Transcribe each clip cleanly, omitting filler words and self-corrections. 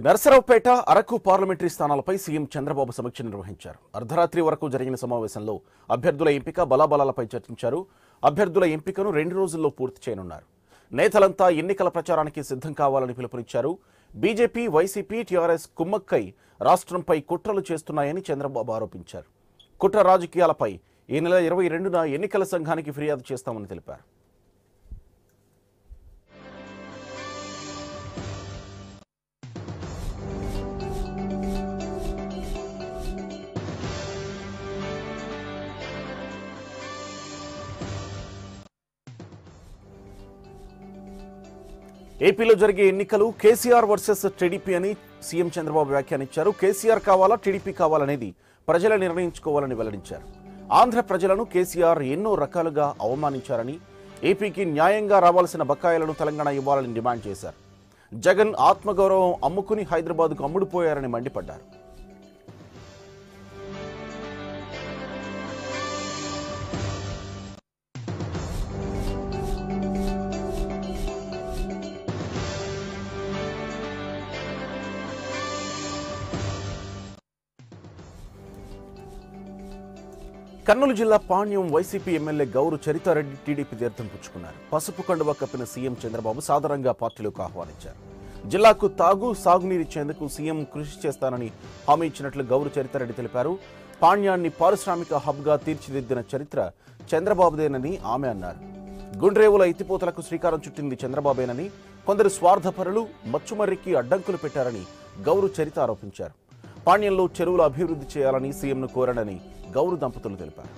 Narasaraopet Araku parliamentary స్థానాలపై CM Chandrababu సమీక్ష నిర్వహించారు. అర్ధరాత్రి వరకు జరిగిన సమావేశంలో అభ్యర్థుల ఎంపిక బలాబలాలపై చర్చించారు. అభ్యర్థుల ఎంపికను 2 రోజుల్లో పూర్తి చేయనున్నారు. నేతలంతా ఎన్నికల ప్రచారానికి సిద్ధం కావాలని పిలుపునిచ్చారు. బీజేపీ, వైసీపీ, టీఆర్ఎస్ కుమ్మక్కై రాష్ట్రంపై కుట్రలు చేస్తున్నాయని చంద్రబాబు ఆరోపించారు. కుట్ర రాజకీయాలపై ఈ నెల 22న ఎన్నికల సంఘానికి ఫిర్యాదు చేస్తామని తెలిపారు. ఏపీలో జరిగే ఎన్నికలు కేసీఆర్ వర్సెస్ టీడీపీ అని సీఎం చంద్రబాబు వ్యాఖ్యానించారు. కేసీఆర్ కావాలా, టీడీపీ కావాలనేది ప్రజలే నిర్ణయించుకోవాలని వెల్లడించారు. ఆంధ్ర ప్రజలను కేసీఆర్ ఎన్నో రకాలుగా అవమానించారని, ఏపీకి న్యాయంగా రావాల్సిన బకాయిలను తెలంగాణ ఇవ్వాలని డిమాండ్ చేశారు. జగన్ ఆత్మగౌరవం అమ్ముకుని హైదరాబాద్కు అమ్ముడుపోయారని మండిపడ్డారు. కర్నూలు జిల్లా పాణ్యం వైసీపీ ఎమ్మెల్యే గౌరు చరితారెడ్డి టీడీపీ తీర్థం పుచ్చుకున్నారు. పసుపు కండువా కప్పిన సీఎం చంద్రబాబు సాదరంగా పార్టీలోకి ఆహ్వానించారు. జిల్లాకు సాగునీరిచ్చేందుకు సీఎం కృషి చేస్తానని హామీ ఇచ్చినట్లు గౌరు చరితారెడ్డి తెలిపారు. పాణ్యాన్ని పారిశ్రామిక హబ్గా తీర్చిదిద్దిన చరిత్ర చంద్రబాబుదేనని ఆమె అన్నారు. గుండ్రేవుల ఎత్తిపోతలకు శ్రీకారం చుట్టింది చంద్రబాబేనని, కొందరు స్వార్థపరులు మచ్చుమర్రికి అడ్డంకులు పెట్టారని గౌరు చరిత ఆరోపించారు. పాణ్యంలో చెరువుల అభివృద్ధి చేయాలని సీఎంను కోరానని గౌరు దంపతులు తెలిపారు.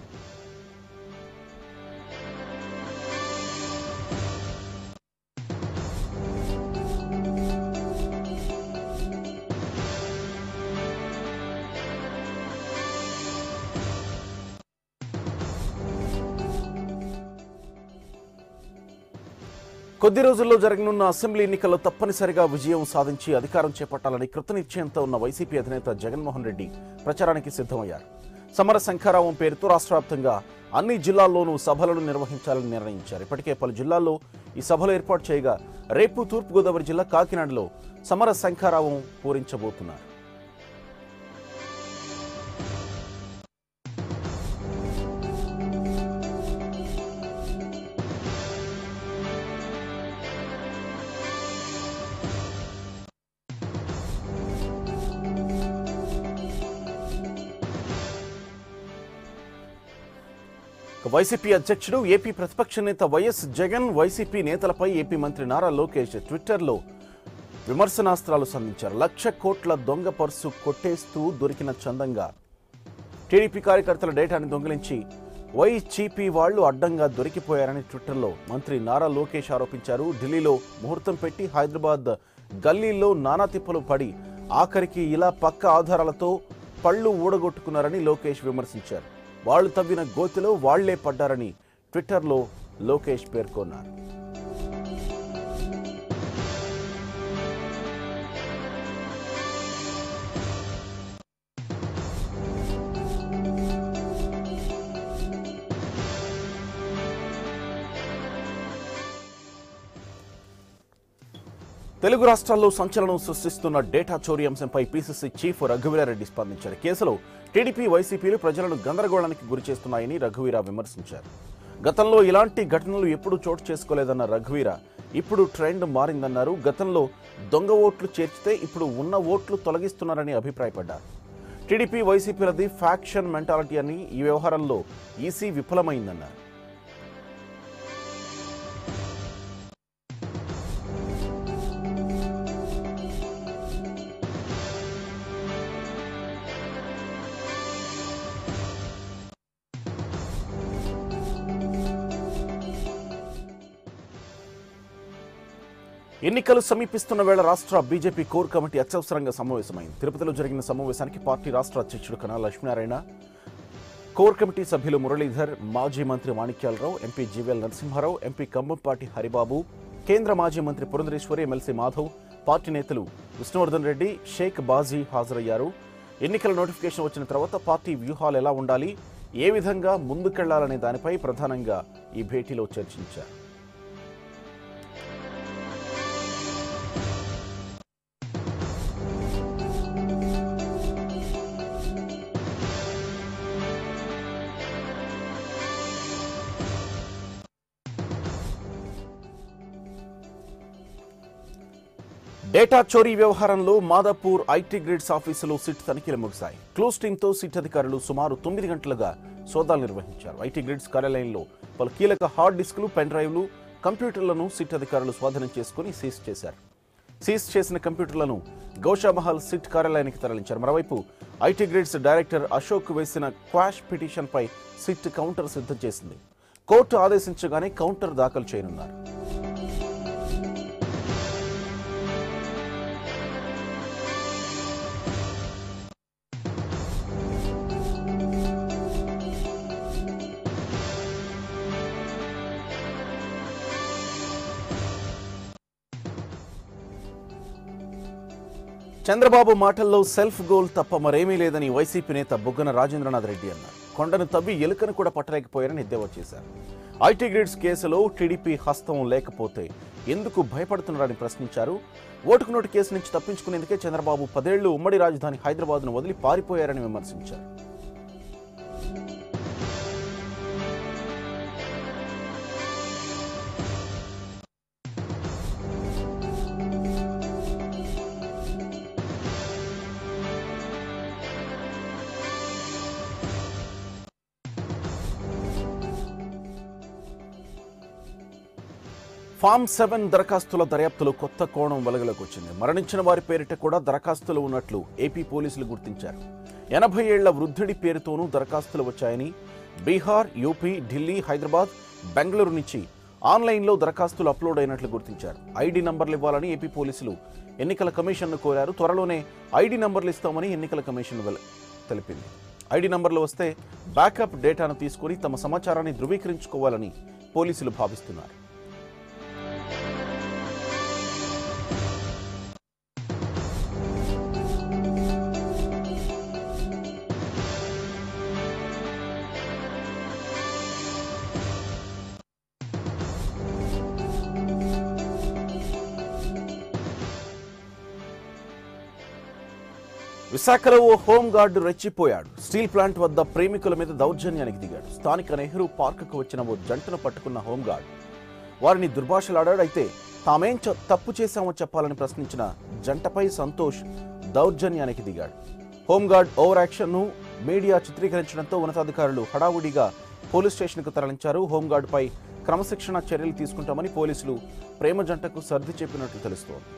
కొద్ది రోజుల్లో జరగనున్న అసెంబ్లీ ఎన్నికల్లో తప్పనిసరిగా విజయం సాధించి అధికారం చేపట్టాలని కృతనిశ్చయంతో ఉన్న వైసీపీ అధినేత జగన్మోహన్ రెడ్డి ప్రచారానికి సిద్ధమయ్యారు. సమర శంఖారావం పేరుతో రాష్ట్ర వ్యాప్తంగా అన్ని జిల్లాల్లోనూ సభలను నిర్వహించాలని నిర్ణయించారు. ఇప్పటికే పలు జిల్లాల్లో ఈ సభలు ఏర్పాటు చేయగా రేపు తూర్పుగోదావరి జిల్లా కాకినాడలో సమర శంఖారావం పూరించబోతున్నారు. వైసీపీ అధ్యక్షుడు, ఏపీ ప్రతిపక్ష నేత వైఎస్ జగన్ వైసీపీ నేతలపై ఏపీ మంత్రి నారా లోకేష్ ట్విట్టర్లో విమర్శనాస్త్రాలు సంధించారు. 1,00,000 కోట్ల దొంగ పర్సు కొట్టేస్తూ దొరికిన చందంగా టీడీపీ కార్యకర్తల డేటాను దొంగిలించి వైసీపీ వాళ్లు అడ్డంగా దొరికిపోయారని ట్విట్టర్లో మంత్రి నారా లోకేష్ ఆరోపించారు. ఢిల్లీలో ముహూర్తం పెట్టి హైదరాబాద్ గల్లీల్లో నానా తిప్పలు పడి ఆఖరికి ఇలా పక్క ఆధారాలతో పళ్ళు ఊడగొట్టుకున్నారని లోకేష్ విమర్శించారు. వాళ్లు తవ్విన గోతిలో వాళ్లే పడ్డారని ట్విట్టర్లో లోకేష్ పేర్కొన్నారు. తెలుగు రాష్ట్రాల్లో సంచలనం సృష్టిస్తున్న డేటా చోరీ అంశంపై పీసీసీ చీఫ్ రఘువీరారెడ్డి స్పందించారు. కేసులో టీడీపీ, వైసీపీలు ప్రజలను గందరగోళానికి గురి చేస్తున్నాయని రఘువీరా విమర్శించారు. గతంలో ఇలాంటి ఘటనలు ఎప్పుడూ చోటు చేసుకోలేదన్న రఘువీరా ఇప్పుడు ట్రెండ్ మారిందన్నారు. గతంలో దొంగ ఓట్లు చేర్చితే ఇప్పుడు ఉన్న ఓట్లు తొలగిస్తున్నారని అభిప్రాయపడ్డారు. టీడీపీ, వైసీపీలది ఫ్యాక్షన్ మెంటాలిటీ అని, ఈ వ్యవహారంలో ఈసీ విఫలమైందన్నారు. ఎన్నికలు సమీపిస్తున్న వేళ రాష్ట్ర బీజేపీ కోర్ కమిటీ అత్యవసరంగా సమావేశమైంది. తిరుపతిలో జరిగిన సమావేశానికి పార్టీ రాష్ట్ర అధ్యక్షుడు కన్నా లక్ష్మీనారాయణ, కోర్ కమిటీ సభ్యులు మురళీధర్, మాజీ మంత్రి Manikyalarao, MP GVL Narasimharao, MP Kambhampati Haribabu, కేంద్ర మాజీ మంత్రి పురంధరేశ్వరి, ఎమ్మెల్సీ మాధవ్, పార్టీ నేతలు విష్ణువర్ధన్ రెడ్డి, షేక్ బాజీ హాజరయ్యారు. ఎన్నికల నోటిఫికేషన్ వచ్చిన తర్వాత పార్టీ వ్యూహాలు ఎలా ఉండాలి, ఏ విధంగా ముందుకెళ్లాలనే దానిపై ప్రధానంగా ఈ భేటీలో చర్చించారు. డేటా చోరీ వ్యవహారంలో మాదాపూర్ ఐటీ గ్రిడ్స్ ఆఫీసులో సిట్ తనిఖీలు ముగిశాయి. క్లోజ్ టీంతో సిట్ అధికారులు సుమారు 9 గంటలుగా సోదాలు నిర్వహించారు. ఐటీ గ్రిడ్స్ కార్యాలయంలో పలు కీలక హార్డ్ డిస్కులు, పెన్ డ్రైవ్లు, కంప్యూటర్లను సిట్ అధికారులు స్వాధీనం చేసుకుని సీజ్ చేశారు. సీజ్ చేసిన కంప్యూటర్లను గౌషామహల్ సిట్ కార్యాలయానికి తరలించారు. మరోవైపు ఐటీ గ్రిడ్స్ డైరెక్టర్ అశోక్ వేసిన క్వాష్ పిటిషన్పై సిట్ కౌంటర్ సిద్ధం చేసింది. కోర్టు ఆదేశించగానే కౌంటర్ దాఖలు చేయనున్నారు. చంద్రబాబు మాటల్లో సెల్ఫ్ గోల్ తప్ప మరేమీ లేదని వైసీపీ నేత బుగ్గన రాజేంద్రనాథ్ రెడ్డి అన్నారు. కొండను తవ్వి ఎలుకను కూడా పట్టలేకపోయారని ఎద్దేవా చేశారు. ఐటీ గ్రిడ్స్ కేసులో టీడీపీ హస్తం లేకపోతే ఎందుకు భయపడుతున్నారని ప్రశ్నించారు. ఓటుకు నోటు కేసు నుంచి తప్పించుకునేందుకే చంద్రబాబు 10 ఏళ్లు ఉమ్మడి రాజధాని హైదరాబాద్ను వదిలి పారిపోయారని విమర్శించారు. ఫామ్ 7 దరఖాస్తుల దర్యాప్తులో కొత్త కోణం వెలుగులోకి వచ్చింది. మరణించిన వారి పేరిట కూడా దరఖాస్తులు ఉన్నట్లు ఏపీ పోలీసులు గుర్తించారు. 80 ఏళ్ల వృద్ధుడి పేరుతోనూ దరఖాస్తులు వచ్చాయని బీహార్, యూపీ, ఢిల్లీ, హైదరాబాద్, బెంగళూరు నుంచి ఆన్లైన్లో దరఖాస్తులు అప్లోడ్ అయినట్లు గుర్తించారు. ఐడి నంబర్లు ఇవ్వాలని ఏపీ పోలీసులు ఎన్నికల కమిషన్ను కోరారు. త్వరలోనే ఐడి నంబర్లు ఇస్తామని ఎన్నికల కమిషన్ తెలిపింది. ఐడి నంబర్లు వస్తే బ్యాకప్ డేటాను తీసుకుని తమ సమాచారాన్ని ధృవీకరించుకోవాలని పోలీసులు భావిస్తున్నారు. విశాఖలో ఓ హోంగార్డు రెచ్చిపోయాడు. స్టీల్ ప్లాంట్ వద్ద ప్రేమికుల మీద దౌర్జన్యానికి దిగాడు. స్థానిక నెహ్రూ పార్కుకు వచ్చిన ఓ జంటను పట్టుకున్న హోంగార్డ్ వారిని దుర్భాషలాడాడు. అయితే తామేం తప్పు చేశామో చెప్పాలని ప్రశ్నించిన జంటపై సంతోష్ దౌర్జన్యానికి దిగాడు. హోంగార్డ్ ఓవర్ యాక్షన్ను మీడియా చిత్రీకరించడంతో ఉన్నతాధికారులు హడావుడిగా పోలీస్ స్టేషన్కు తరలించారు. హోంగార్డుపై క్రమశిక్షణ చర్యలు తీసుకుంటామని పోలీసులు ప్రేమ జంటకు సర్ది చెప్పినట్లు తెలుస్తోంది.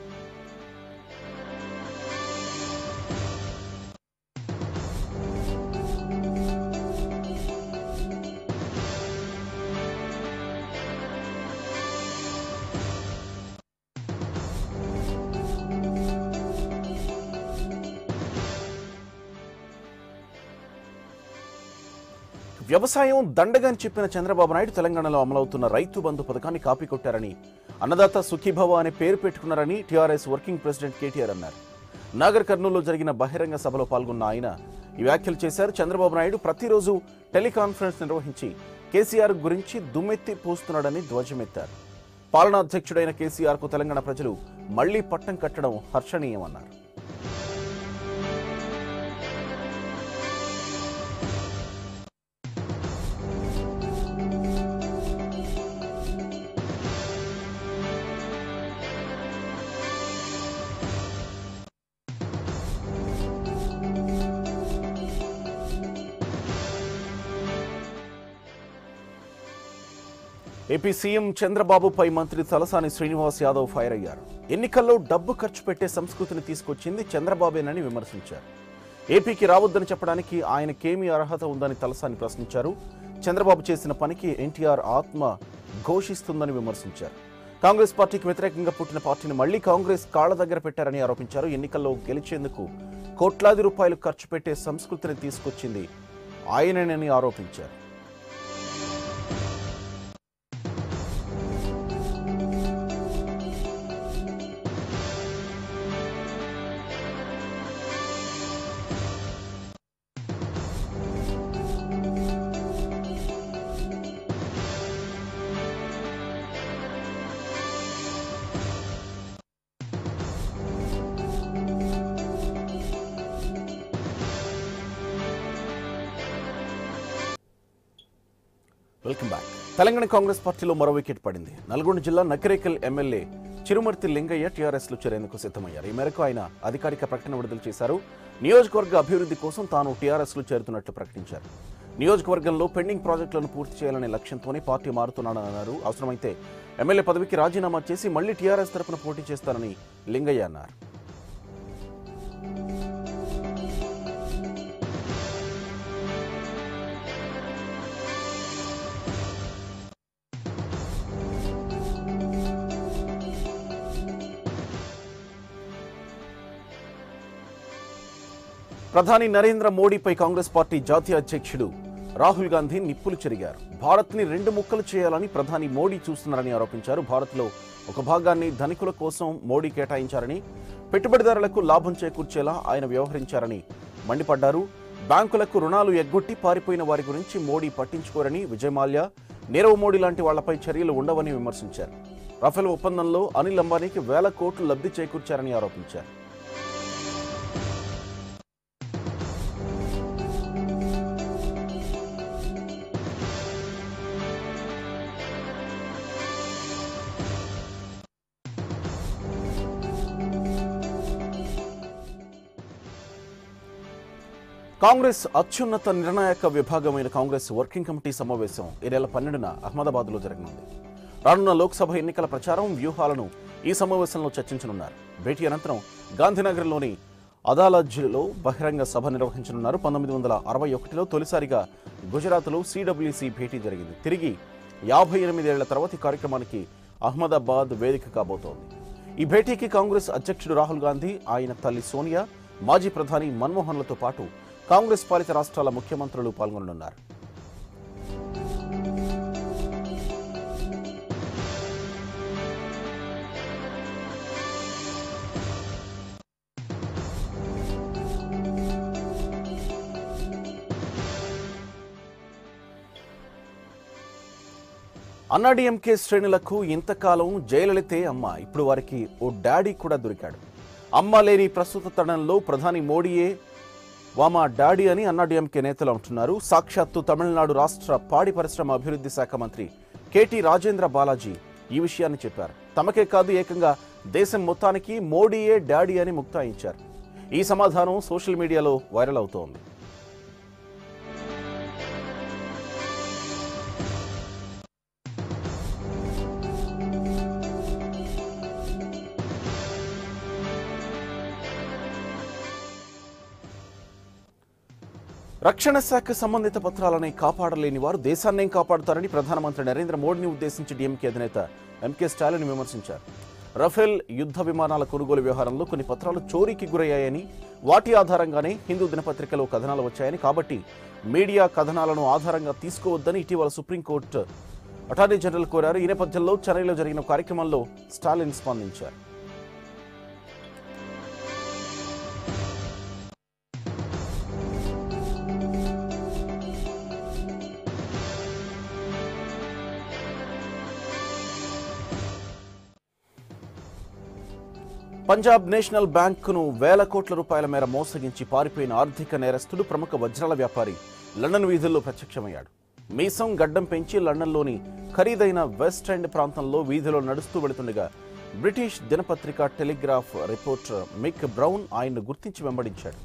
వ్యవసాయం దండగని చెప్పిన చంద్రబాబు నాయుడు తెలంగాణలో అమలవుతున్న రైతు బంధు పథకాన్ని కాపీ కొట్టారని, అన్నదాత సుఖీభవ అనే పేరు పెట్టుకున్నారని టీఆర్ఎస్ వర్కింగ్ ప్రెసిడెంట్ కేటీఆర్ అన్నారు. నాగర్ కర్నూలులో జరిగిన బహిరంగ సభలో పాల్గొన్న ఆయన ఈ వ్యాఖ్యలు చేశారు. చంద్రబాబు నాయుడు ప్రతిరోజు టెలికాన్ఫరెన్స్ నిర్వహించి కేసీఆర్ గురించి దుమ్మెత్తి పోస్తున్నాడని ధ్వజమెత్తారు. పాలనాధ్యక్షుడైన కేసీఆర్కు తెలంగాణ ప్రజలు మళ్లీ పట్టం కట్టడం హర్షణీయమన్నారు. ఏపీ సీఎం చంద్రబాబుపై మంత్రి తలసాని శ్రీనివాస్ యాదవ్ ఫైర్ అయ్యారు. ఎన్నికల్లో డబ్బు ఖర్చు పెట్టే సంస్కృతిని తీసుకొచ్చింది చంద్రబాబేనని విమర్శించారు. ఏపీకి రావద్దని చెప్పడానికి ఆయనకేమీ అర్హత ఉందని తలసాని ప్రశ్నించారు. చంద్రబాబు చేసిన పనికి ఎన్టీఆర్ ఆత్మ ఘోషిస్తుందని విమర్శించారు. కాంగ్రెస్ పార్టీకి వ్యతిరేకంగా పుట్టిన పార్టీని మళ్లీ కాంగ్రెస్ కాళ్ల దగ్గర పెట్టారని ఆరోపించారు. ఎన్నికల్లో గెలిచేందుకు కోట్లాది రూపాయలు ఖర్చు పెట్టే సంస్కృతిని తీసుకొచ్చింది ఆయనని ఆరోపించారు. Welcome back. తెలంగాణ కాంగ్రెస్ పార్టీలో మరో వికెట్ పడింది. నల్గొండ జిల్లా నకిరేకల్ ఎమ్మెల్యే చిరుమర్తి లింగయ్య టీఆర్ఎస్లో చేరేందుకు సిద్ధమయ్యారు. ఈ మేరకు ఆయన అధికారిక ప్రకటన విడుదల చేశారు. నియోజకవర్గ అభివృద్ధి కోసం తాను టీఆర్ఎస్లో చేరుతున్నట్లు ప్రకటించారు. నియోజకవర్గంలో పెండింగ్ ప్రాజెక్టులను పూర్తి చేయాలనే లక్ష్యంతోనే పార్టీ మారుతున్నానని అన్నారు. అవసరమైతే ఎమ్మెల్యే పదవికి రాజీనామా చేసి మళ్లీ టీఆర్ఎస్ తరపున పోటీ చేస్తానని లింగయ్య అన్నారు. ప్రధాని నరేంద్ర మోడీపై కాంగ్రెస్ పార్టీ జాతీయ అధ్యక్షుడు రాహుల్ గాంధీ నిప్పులు చెరిగారు. భారత్ని 2 ముక్కలు చేయాలని ప్రధాని మోడీ చూస్తున్నారని ఆరోపించారు. భారత్లో ఒక భాగాన్ని ధనికుల కోసం మోడీ కేటాయించారని, పెట్టుబడిదారులకు లాభం చేకూర్చేలా ఆయన వ్యవహరించారని మండిపడ్డారు. బ్యాంకులకు రుణాలు ఎగ్గొట్టి పారిపోయిన వారి గురించి మోడీ పట్టించుకోరని, విజయ్ మాల్యా, నీరవ్ మోడీ లాంటి వాళ్లపై చర్యలు ఉండవని విమర్శించారు. రఫేల్ ఒప్పందంలో అనిల్ అంబానీకి 1000 కోట్లు లబ్ధి చేకూర్చారని ఆరోపించారు. కాంగ్రెస్ అత్యున్నత నిర్ణాయక విభాగమైన కాంగ్రెస్ వర్కింగ్ కమిటీ సమావేశం ఈ నెల 12న అహ్మదాబాద్లో జరగనుంది. రానున్న లోక్సభ ఎన్నికల ప్రచారం, వ్యూహాలను ఈ సమావేశంలో చర్చించనున్నారు. భేటీ అనంతరం గాంధీనగర్లోని అదాలజ్లో బహిరంగ సభ నిర్వహించనున్నారు. 1961లో తొలిసారిగా గుజరాత్లో సిడబ్ల్యూసి భేటీ జరిగింది. తిరిగి 58 ఏళ్ల తర్వాత ఈ కార్యక్రమానికి అహ్మదాబాద్ వేదిక కాబోతోంది. ఈ భేటీకి కాంగ్రెస్ అధ్యక్షుడు రాహుల్ గాంధీ, ఆయన తల్లి సోనియా, మాజీ ప్రధాని మన్మోహన్లతో పాటు కాంగ్రెస్ పాలిత రాష్ట్రాల ముఖ్యమంత్రులు పాల్గొననున్నారు. అన్నాడీఎంకే శ్రేణులకు ఇంతకాలం జయలలితే అమ్మ, ఇప్పుడు వారికి ఓ డాడీ కూడా దొరికాడు. అమ్మ లేని ప్రస్తుత తరుణంలో ప్రధాని మోడీయే వామా డాడీ అని అన్నాడీఎంకే నేతలు అంటున్నారు. సాక్షాత్తు తమిళనాడు రాష్ట్ర పాడి పరిశ్రమ అభివృద్ధి శాఖ మంత్రి కేటీ రాజేంద్ర బాలాజీ ఈ విషయాన్ని చెప్పారు. తమకే కాదు, ఏకంగా దేశం మొత్తానికి మోడీయే డాడీ అని ముక్తాయించారు. ఈ సమాధానం సోషల్ మీడియాలో వైరల్ అవుతోంది. రక్షణ శాఖ సంబంధిత పత్రాలని కాపాడలేని వారు దేశాన్నేం కాపాడుతారని ప్రధానమంత్రి నరేంద్ర మోడీని ఉద్దేశించి డీఎంకే అధినేత ఎంకే స్టాలిన్ విమర్శించారు. రఫేల్ యుద్ధ విమానాల కొనుగోలు వ్యవహారంలో కొన్ని పత్రాలు చోరీకి గురయ్యాయని, వాటి ఆధారంగానే హిందూ దినపత్రికలో కథనాలు వచ్చాయని, కాబట్టి మీడియా కథనాలను ఆధారంగా తీసుకోవద్దని ఇటీవల సుప్రీంకోర్టు అటార్నీ జనరల్ కోరారు. ఈ నేపథ్యంలో చెన్నైలో జరిగిన కార్యక్రమంలో స్టాలిన్ స్పందించారు. పంజాబ్ నేషనల్ బ్యాంకును 1000 కోట్ల రూపాయల మేర మోసగించి పారిపోయిన ఆర్థిక నేరస్తుడు, ప్రముఖ వజ్రాల వ్యాపారి లండన్ వీధుల్లో ప్రత్యక్షమయ్యాడు. మీసం గడ్డం పెంచి లండన్లోని ఖరీదైన వెస్ట్ ఎండ్ ప్రాంతంలో వీధిలో నడుస్తూ వెళుతుండగా బ్రిటిష్ దినపత్రిక టెలిగ్రాఫ్ రిపోర్టర్ మిక్ బ్రౌన్ ఆయన్ను గుర్తించి వెంబడించాడు.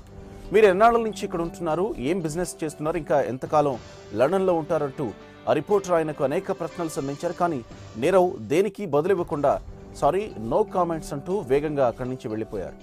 మీరు ఎన్నాళ్ళ నుంచి ఇక్కడ ఉంటున్నారు, ఏం బిజినెస్ చేస్తున్నారు, ఇంకా ఎంతకాలం లండన్లో ఉంటారంటూ ఆ రిపోర్టర్ ఆయనకు అనేక ప్రశ్నలు సంధించారు. కానీ నీరవ్ దేనికి బదులివ్వకుండా సారీ, నో కామెంట్స్ అంటూ వేగంగా అక్కడి నుంచి వెళ్లిపోయారు.